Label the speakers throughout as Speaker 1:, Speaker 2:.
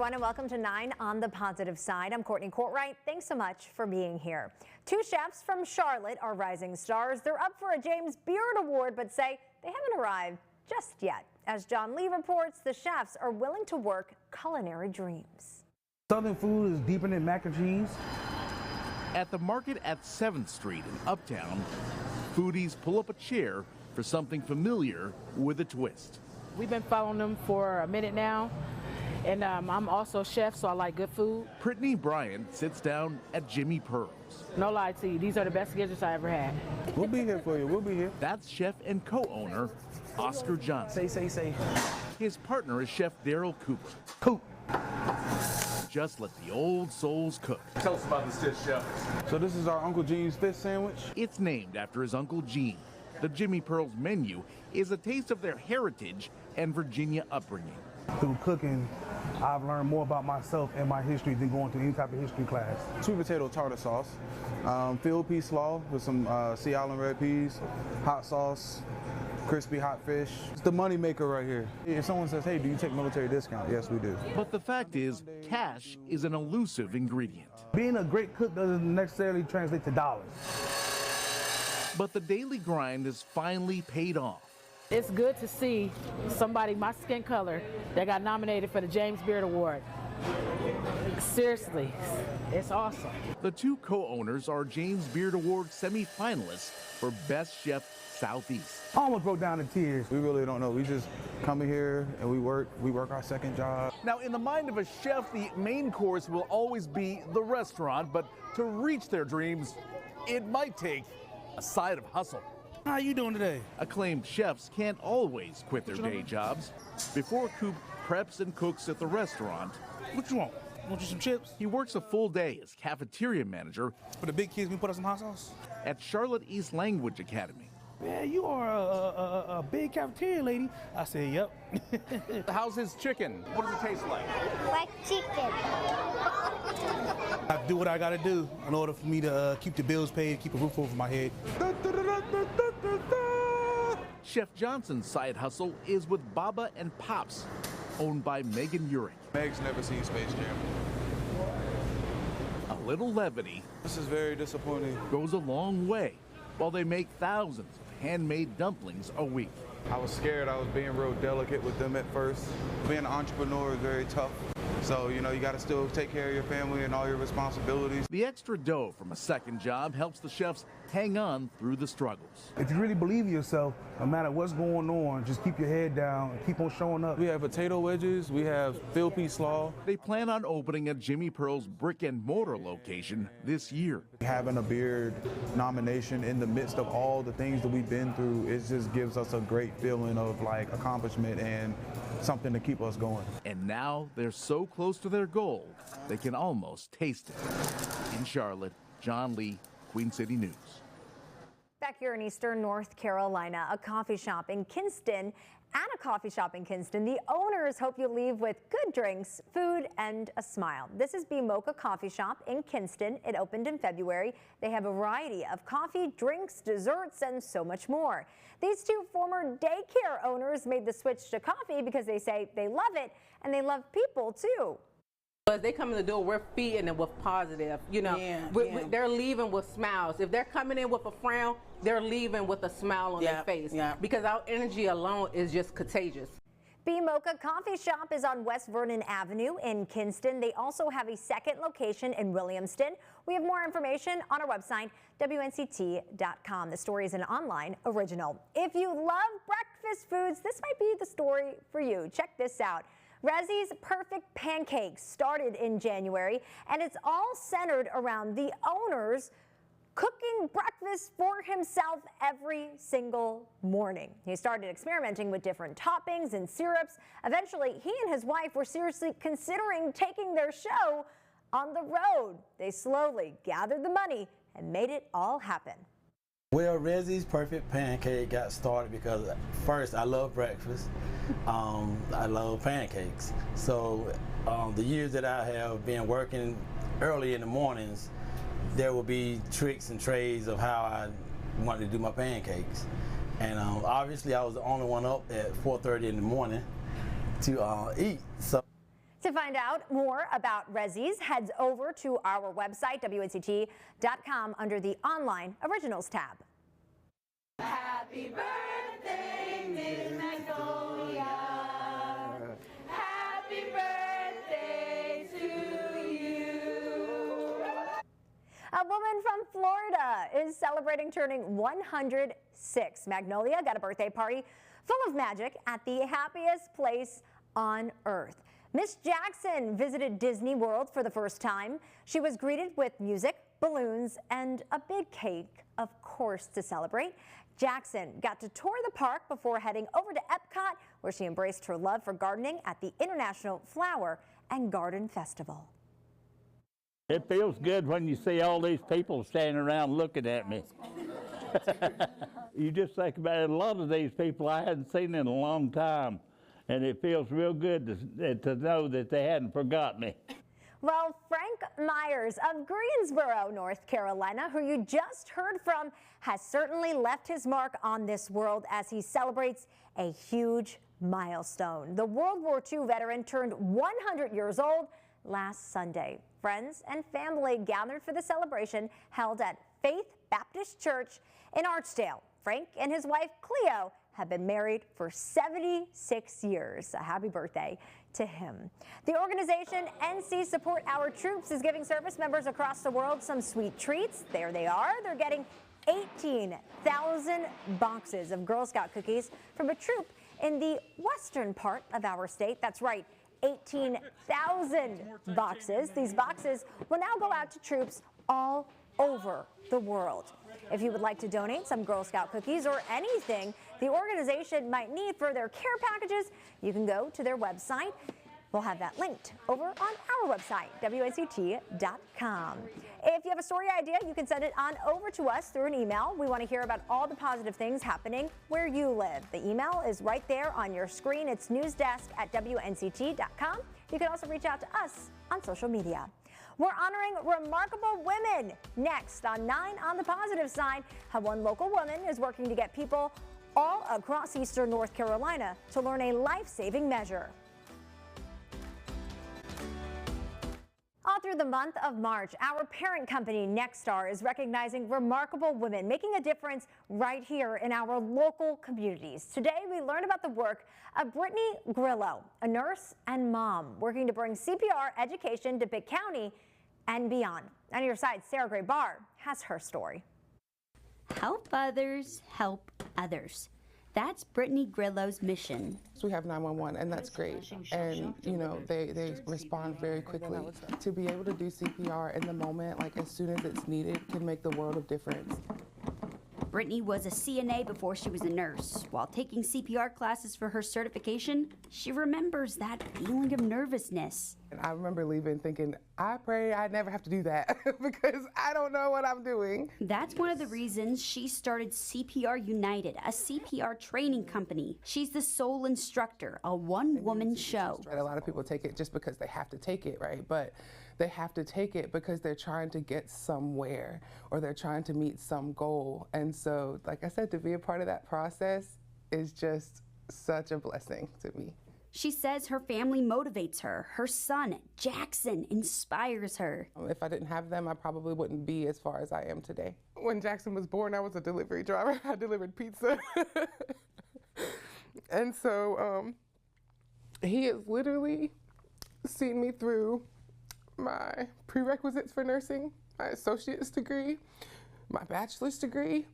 Speaker 1: everyone, and welcome to 9 on the Positive Side. I'm Courtney Courtwright. Thanks so much for being here. Two chefs from Charlotte are rising stars. They're up for a James Beard Award, but say they haven't arrived just yet. As John Lee reports, the chefs are willing to work culinary dreams.
Speaker 2: Southern food is deeper than mac and cheese.
Speaker 3: At the market at 7th Street in Uptown, foodies pull up a chair for something familiar with a twist.
Speaker 4: We've been following them for a minute now, and I'm also a chef, so I like good food.
Speaker 3: Brittany Bryant sits down at Jimmy Pearl's.
Speaker 4: No lie to you, these are the best gizzards I ever had.
Speaker 2: We'll be here for you. We'll be here.
Speaker 3: That's chef and co-owner Oscar Johnson.
Speaker 2: Say.
Speaker 3: His partner is Chef Daryl Cooper.
Speaker 2: Coop.
Speaker 3: Just let the old souls cook.
Speaker 5: Tell us about this dish, Chef.
Speaker 2: So this is our Uncle Gene's fish sandwich.
Speaker 3: It's named after his Uncle Gene. The Jimmy Pearl's menu is a taste of their heritage and Virginia upbringing.
Speaker 2: Through cooking, I've learned more about myself and my history than going to any type of history class. Sweet potato tartar sauce, field pea slaw with some Sea Island red peas, hot sauce, crispy hot fish. It's the money maker right here. If someone says, hey, do you take military discount? Yes, we do.
Speaker 3: But the fact is, cash is an elusive ingredient.
Speaker 2: Being a great cook doesn't necessarily translate to dollars.
Speaker 3: But the daily grind is finally paid off.
Speaker 4: It's good to see somebody my skin color that got nominated for the James Beard Award. Seriously, it's awesome.
Speaker 3: The two co-owners are James Beard Award semi-finalists for Best Chef Southeast.
Speaker 2: I almost broke down in tears. We really don't know. We just come in here and we work our second job.
Speaker 5: Now, in the mind of a chef, the main course will always be the restaurant, but to reach their dreams, it might take a side of hustle.
Speaker 2: How you doing today?
Speaker 3: Acclaimed chefs can't always quit their day jobs. Before Coop preps and cooks at the restaurant,
Speaker 2: What you want? Want you some chips?
Speaker 3: he works a full day as cafeteria manager
Speaker 2: For the big kids, we put us some hot sauce.
Speaker 3: at Charlotte East Language Academy.
Speaker 2: Yeah, you are a big cafeteria lady. I said, yep.
Speaker 5: How's his chicken? What does it taste like?
Speaker 6: Like chicken.
Speaker 2: I do what I gotta do in order for me to keep the bills paid, keep a roof over my head.
Speaker 3: Chef Johnson's side hustle is with Baba and Pops, owned by Megan Urich.
Speaker 7: Meg's never seen Space Jam.
Speaker 3: A little levity
Speaker 7: This is very disappointing.
Speaker 3: goes a long way while they make thousands of handmade dumplings a week.
Speaker 7: I was scared. I was being real delicate with them at first. Being an entrepreneur is very tough. So, you got to still take care of your family and all your responsibilities.
Speaker 3: The extra dough from a second job helps the chefs hang on through the struggles.
Speaker 2: If you really believe in yourself, no matter what's going on, just keep your head down and keep on showing up.
Speaker 7: We have potato wedges. We have field pea slaw.
Speaker 3: They plan on opening a Jimmy Pearl's brick and mortar location this year.
Speaker 7: Having a beard nomination in the midst of all the things that we've been through, it just gives us a great feeling of accomplishment and something to keep us going.
Speaker 3: And now they're so close to their goal, they can almost taste it. In Charlotte, John Lee, Queen City News.
Speaker 1: Back here in Eastern North Carolina, a coffee shop in Kinston. At a coffee shop in Kinston, the owners hope you leave with good drinks, food, and a smile. This is B Mocha Coffee Shop in Kinston. It opened in February. They have a variety of coffee, drinks, desserts, and so much more. These two former daycare owners made the switch to coffee because they say they love it and they love people too.
Speaker 8: But they come in the door, we're feeding them with positive, they're leaving with smiles. If they're coming in with a frown, they're leaving with a smile on their face. Because our energy alone is just contagious.
Speaker 1: B Mocha Coffee Shop is on West Vernon Avenue in Kinston. They also have a second location in Williamston. We have more information on our website, WNCT.com. The story is an online original. If you love breakfast foods, this might be the story for you. Check this out. Rezzy's Perfect Pancakes started in January, and it's all centered around the owners cooking breakfast for himself every single morning. He started experimenting with different toppings and syrups. Eventually, he and his wife were seriously considering taking their show on the road. They slowly gathered the money and made it all happen.
Speaker 9: Well, Rezzy's Perfect Pancake got started because first I love breakfast. I love pancakes. So the years that I have been working early in the mornings, there will be tricks and trades of how I wanted to do my pancakes. And obviously I was the only one up at 4:30 in the morning to eat. So
Speaker 1: To find out more about Rezzies, head over to our website, WNCT.com, under the Online Originals tab.
Speaker 6: Happy birthday, Miss Magnolia. Happy birthday to you.
Speaker 1: A woman from Florida is celebrating turning 106. Magnolia got a birthday party full of magic at the happiest place on earth. Miss Jackson visited Disney World for the first time. She was greeted with music, balloons, and a big cake, of course, to celebrate. Jackson got to tour the park before heading over to Epcot, where she embraced her love for gardening at the International Flower and Garden Festival.
Speaker 10: It feels good when you see all these people standing around looking at me. You just think about it, a lot of these people I hadn't seen in a long time, and it feels real good to know that they hadn't forgot me.
Speaker 1: Well, Frank Myers of Greensboro, North Carolina, who you just heard from, has certainly left his mark on this world as he celebrates a huge milestone. The World War II veteran turned 100 years old last Sunday. Friends and family gathered for the celebration held at Faith Baptist Church in Archdale. Frank and his wife Cleo have been married for 76 years. A happy birthday to him. The organization NC Support Our Troops is giving service members across the world some sweet treats. There they are. They're getting 18,000 boxes of Girl Scout cookies from a troop in the western part of our state. That's right, 18,000 boxes. These boxes will now go out to troops all over the world. If you would like to donate some Girl Scout cookies or anything the organization might need for their care packages, you can go to their website. We'll have that linked over on our website, WNCT.com. If you have a story idea, you can send it on over to us through an email. We want to hear about all the positive things happening where you live. The email is right there on your screen. It's newsdesk@WNCT.com. You can also reach out to us on social media. We're honoring remarkable women. Next on 9 on the positive side, how one local woman is working to get people all across eastern North Carolina to learn a life-saving measure. All through the month of March, our parent company, Nexstar, is recognizing remarkable women making a difference right here in our local communities. Today, we learn about the work of Brittany Grillo, a nurse and mom, working to bring CPR education to Bibb County and beyond. On your side, Sarah Gray-Barr has her story.
Speaker 11: Help others, help others. That's Brittany Grillo's mission.
Speaker 12: So we have 911, and that's great. And, you know, they respond very quickly. To be able to do CPR in the moment, like as soon as it's needed, can make the world of difference.
Speaker 11: Brittany was a CNA before she was a nurse. While taking CPR classes for her certification, she remembers that feeling of nervousness.
Speaker 12: And I remember leaving thinking, I pray I never have to do that because I don't know what I'm doing.
Speaker 11: That's one of the reasons she started CPR United, a CPR training company. She's the sole instructor, a one-woman show.
Speaker 12: A lot of people take it just because they have to take it, right? But they have to take it because they're trying to get somewhere or they're trying to meet some goal. And so, like I said, to be a part of that process is just such a blessing to me.
Speaker 11: She says her family motivates her. Her son, Jackson, inspires her.
Speaker 12: If I didn't have them, I probably wouldn't be as far as I am today. When Jackson was born, I was a delivery driver. I delivered pizza. And so he has literally seen me through my prerequisites for nursing, my associate's degree, my bachelor's degree,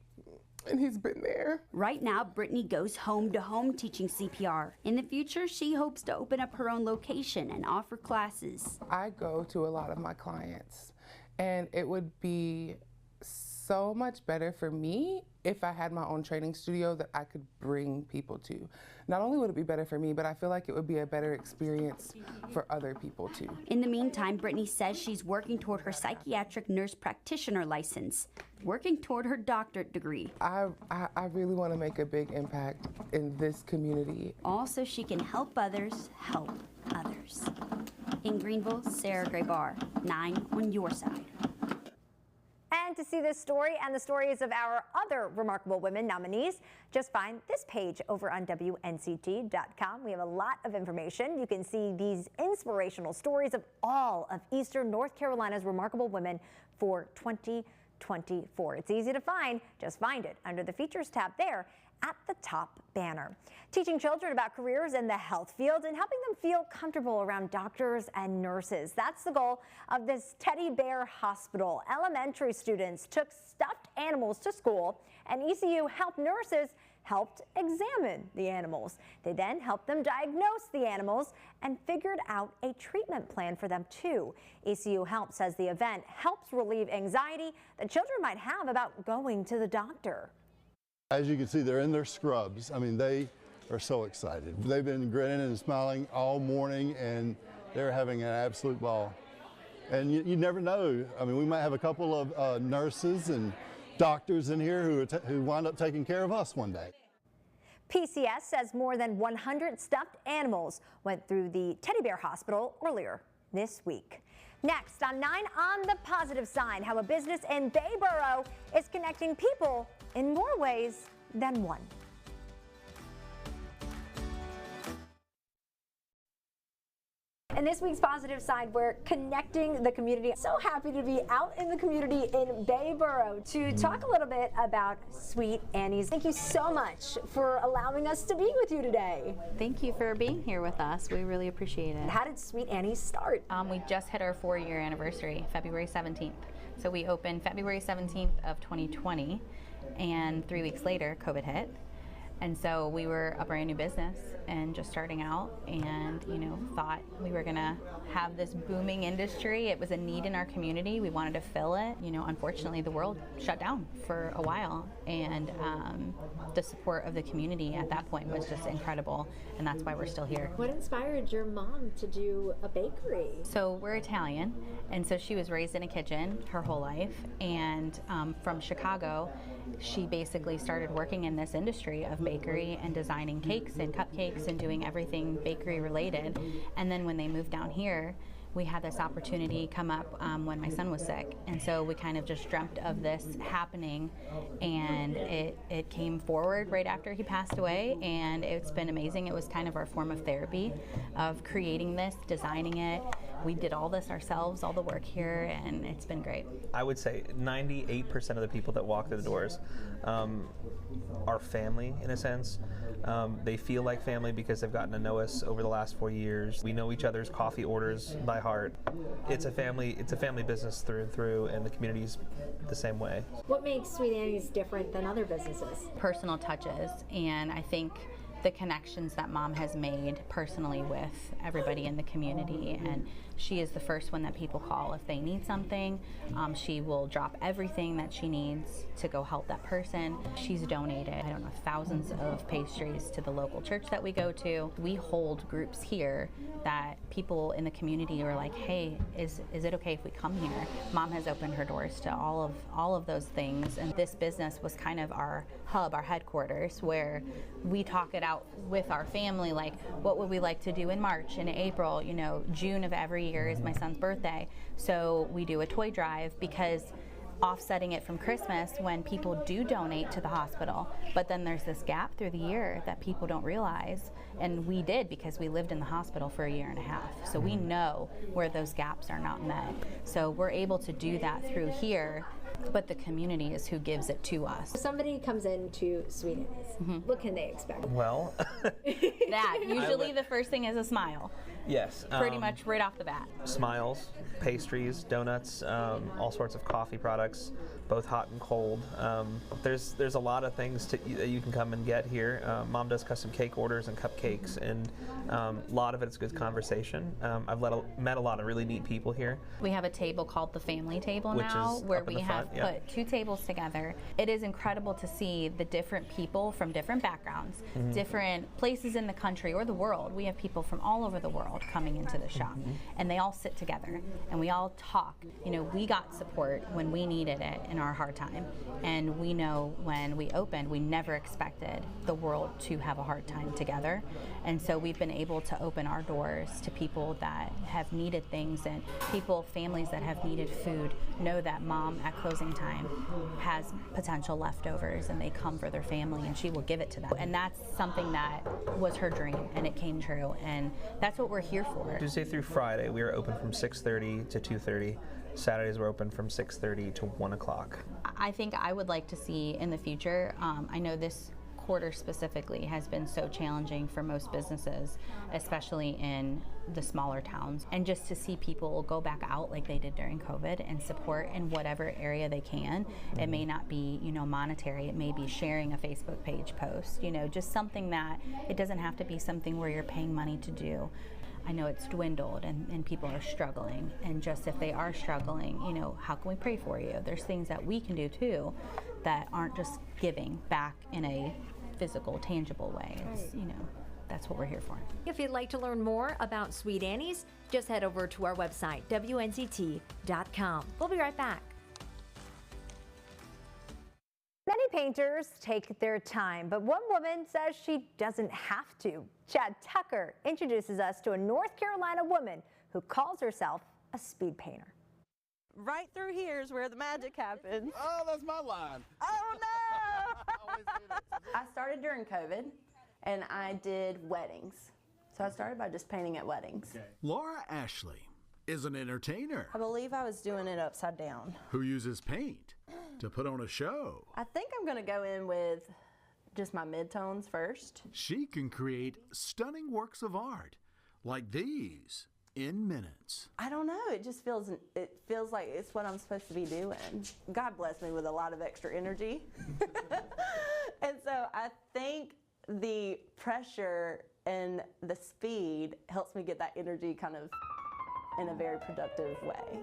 Speaker 12: and he's been there.
Speaker 11: Right now, Brittany goes home to home teaching CPR. In the future, she hopes to open up her own location and offer classes.
Speaker 12: I go to a lot of my clients, and it would be so much better for me if I had my own training studio that I could bring people to. Not only would it be better for me, but I feel like it would be a better experience for other people too.
Speaker 11: In the meantime, Brittany says she's working toward her psychiatric nurse practitioner license, working toward her doctorate degree.
Speaker 12: I really want to make a big impact in this community.
Speaker 11: Also, she can help others help others. In Greenville, Sarah Gray-Barr, 9 on your side.
Speaker 1: And to see this story and the stories of our other remarkable women nominees, just find this page over on WNCT.com. We have a lot of information. You can see these inspirational stories of all of Eastern North Carolina's remarkable women for 2024. It's easy to find. Just find it under the Features tab there at the top banner. Teaching children about careers in the health field and helping them feel comfortable around doctors and nurses. That's the goal of this teddy bear hospital. Elementary students took stuffed animals to school, and ECU Health nurses helped examine the animals. They then helped them diagnose the animals and figured out a treatment plan for them too. ECU Health says the event helps relieve anxiety that children might have about going to the doctor.
Speaker 13: As you can see, they're in their scrubs. I mean, they are so excited. They've been grinning and smiling all morning, and they're having an absolute ball. And you never know. I mean, we might have a couple of nurses and doctors in here who wind up taking care of us one day.
Speaker 1: PCS says more than 100 stuffed animals went through the teddy bear hospital earlier this week. Next on 9 on the positive side, how a business in Bayboro is connecting people in more ways than one. In this week's positive side, we're connecting the community. So happy to be out in the community in Bayboro to talk a little bit about Sweet Annie's. Thank you so much for allowing us to be with you today.
Speaker 14: Thank you for being here with us. We really appreciate it.
Speaker 1: How did Sweet Annie's start?
Speaker 14: We just hit our 4-year anniversary, February 17th. So we opened February 17th of 2020, and 3 weeks later, COVID hit. And so we were a brand new business and just starting out, and thought we were gonna have this booming industry. It was a need in our community. We wanted to fill it. Unfortunately, the world shut down for a while, and the support of the community at that point was just incredible, and that's why we're still here.
Speaker 1: What inspired your mom to do a bakery?
Speaker 14: So we're Italian, and so she was raised in a kitchen her whole life, and from Chicago, she basically started working in this industry of bakery and designing cakes and cupcakes and doing everything bakery related. And then when they moved down here, we had this opportunity come up when my son was sick, and so we kind of just dreamt of this happening, and it came forward right after he passed away, and it's been amazing. It was kind of our form of therapy of creating this, designing it. We did all this ourselves, all the work here, and it's been great.
Speaker 15: I would say 98% of the people that walk through the doors are family in a sense. They feel like family because they've gotten to know us over the last 4 years. We know each other's coffee orders by heart. It's a family business through and through, and the community's the same way.
Speaker 1: What makes Sweet Annie's different than other businesses?
Speaker 14: Personal touches, and I think the connections that Mom has made personally with everybody in the community, and she is the first one that people call if they need something. She will drop everything that she needs to go help that person. She's donated, I don't know, thousands of pastries to the local church that we go to. We hold groups here that people in the community are like, hey, is it okay if we come here? Mom has opened her doors to all of those things, and this business was kind of our hub, our headquarters, where we talk it out with our family, like what would we like to do in March and April. June of every year is my son's birthday, so we do a toy drive, because offsetting it from Christmas when people do donate to the hospital, but then there's this gap through the year that people don't realize, and we did because we lived in the hospital for 1.5 years, so we know where those gaps are not met. So we're able to do that through here, but the community is who gives it to us.
Speaker 1: If somebody comes into Sweet Annie's, what can they expect?
Speaker 15: Well,
Speaker 14: that usually the first thing is a smile.
Speaker 15: Yes.
Speaker 14: Pretty much right off the bat.
Speaker 15: Smiles, pastries, donuts, all sorts of coffee products, both hot and cold. There's a lot of things that you can come and get here. Mom does custom cake orders and cupcakes, and a lot of it's good conversation. I've met a lot of really neat people here.
Speaker 14: We have a table called the family table now, where we have put 2 tables together. It is incredible to see the different people from different backgrounds, different places in the country or the world. We have people from all over the world child coming into the shop. And they all sit together and we all talk. You know, we got support when we needed it in our hard time. And we know when we opened, we never expected the world to have a hard time together. And so we've been able to open our doors to people that have needed things, and families that have needed food know that mom at closing time has potential leftovers and they come for their family and she will give it to them. And that's something that was her dream and it came true, and that's what we're here for.
Speaker 15: Tuesday through Friday, we are open from 6:30 to 2:30. Saturdays we're open from 6:30 to 1 o'clock.
Speaker 14: I think I would like to see in the future, I know this quarter specifically has been so challenging for most businesses, especially in the smaller towns, and just to see people go back out like they did during COVID and support in whatever area they can. It may not be, you know, monetary, it may be sharing a Facebook page post, you know, just something that it doesn't have to be something where you're paying money to do. I know it's dwindled and people are struggling, and just if they are struggling, you know, how can we pray for you? There's things that we can do too that aren't just giving back in a physical, tangible way. It's, you know, that's what we're here for.
Speaker 1: If you'd like to learn more about Sweet Annie's, just head over to our website, WNCT.com. We'll be right back. Many painters take their time, but one woman says she doesn't have to. Chad Tucker introduces us to a North Carolina woman who calls herself a speed painter.
Speaker 16: Right through here is where the magic happens.
Speaker 5: Oh, that's my line.
Speaker 16: Oh no! I started during COVID and I did weddings. So I started by just painting at weddings.
Speaker 17: Okay. Laura Ashley is an entertainer.
Speaker 16: I believe I was doing it upside down.
Speaker 17: Who uses paint to put on a show.
Speaker 16: I think I'm gonna go in with just my midtones first.
Speaker 17: She can create stunning works of art like these in minutes.
Speaker 16: I don't know, it feels like it's what I'm supposed to be doing. God bless me with a lot of extra energy. And so I think the pressure and the speed helps me get that energy kind of in a very productive way.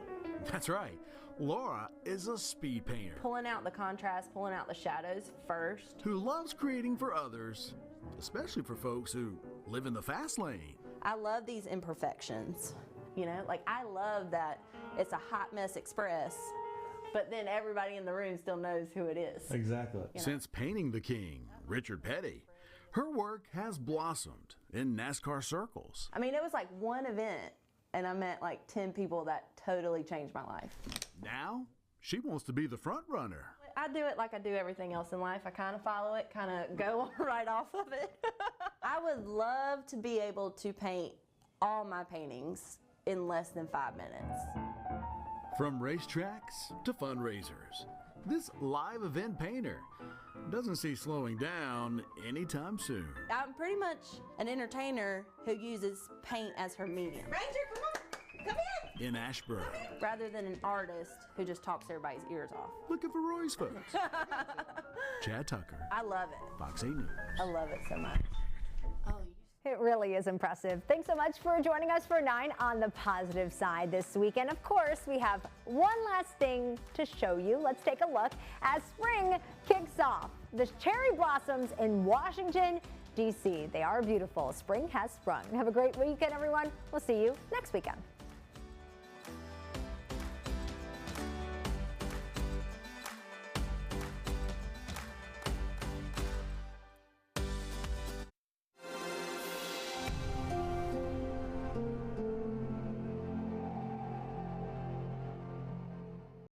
Speaker 17: That's right. Laura is a speed painter.
Speaker 16: Pulling out the contrast, pulling out the shadows first.
Speaker 17: Who loves creating for others, especially for folks who live in the fast lane.
Speaker 16: I love these imperfections. You know, like I love that it's a hot mess express, but then everybody in the room still knows who it is.
Speaker 17: Exactly.
Speaker 16: You know?
Speaker 17: Since painting the king, Richard Petty, her work has blossomed in NASCAR circles.
Speaker 16: I mean, it was like one event and I met like 10 people that totally changed my life.
Speaker 17: Now, she wants to be the front runner.
Speaker 16: I do it like I do everything else in life. I kind of follow it, kind of go right off of it. I would love to be able to paint all my paintings in less than 5 minutes.
Speaker 17: From racetracks to fundraisers, this live event painter doesn't see slowing down anytime soon.
Speaker 16: I'm pretty much an entertainer who uses paint as her medium. Ranger, come on, come in.
Speaker 17: In Ashburn.
Speaker 16: Rather than an artist who just talks everybody's ears off.
Speaker 17: Looking for Roy's folks. Chad Tucker.
Speaker 16: I love it.
Speaker 17: Fox 8 News.
Speaker 16: I love it so much.
Speaker 1: It really is impressive. Thanks so much for joining us for 9 on the Positive Side this week. And of course, we have one last thing to show you. Let's take a look as spring kicks off. The cherry blossoms in Washington, D.C. They are beautiful. Spring has sprung. Have a great weekend, everyone. We'll see you next weekend.